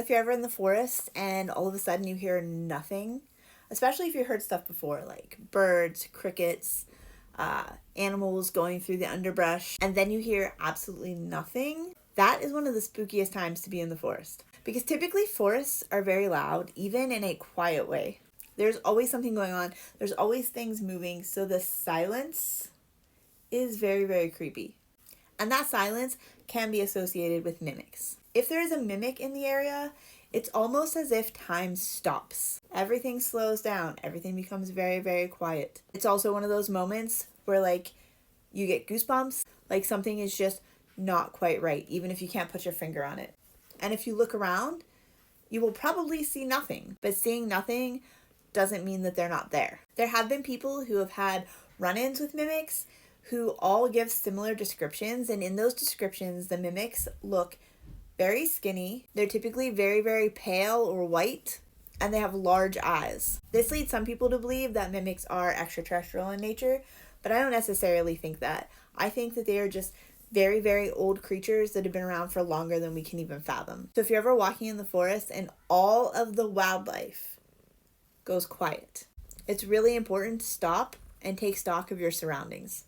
If you're ever in the forest and all of a sudden you hear nothing, especially if you heard stuff before, like birds, crickets, animals going through the underbrush, and then you hear absolutely nothing, that is one of the spookiest times to be in the forest. Because typically forests are very loud, even in a quiet way. There's always something going on, there's always things moving, so the silence is very, very creepy. And that silence can be associated with mimics. If there is a mimic in the area, it's almost as if time stops. Everything slows down. Everything becomes very, very quiet. It's also one of those moments where you get goosebumps, like something is just not quite right, even if you can't put your finger on it. And if you look around, you will probably see nothing. But seeing nothing doesn't mean that they're not there. There have been people who have had run-ins with mimics who all give similar descriptions, and in those descriptions, the mimics look very skinny. They're typically very, very pale or white, and they have large eyes. This leads some people to believe that mimics are extraterrestrial in nature, but I don't necessarily think that. I think that they are just very, very old creatures that have been around for longer than we can even fathom. So if you're ever walking in the forest and all of the wildlife goes quiet, it's really important to stop and take stock of your surroundings.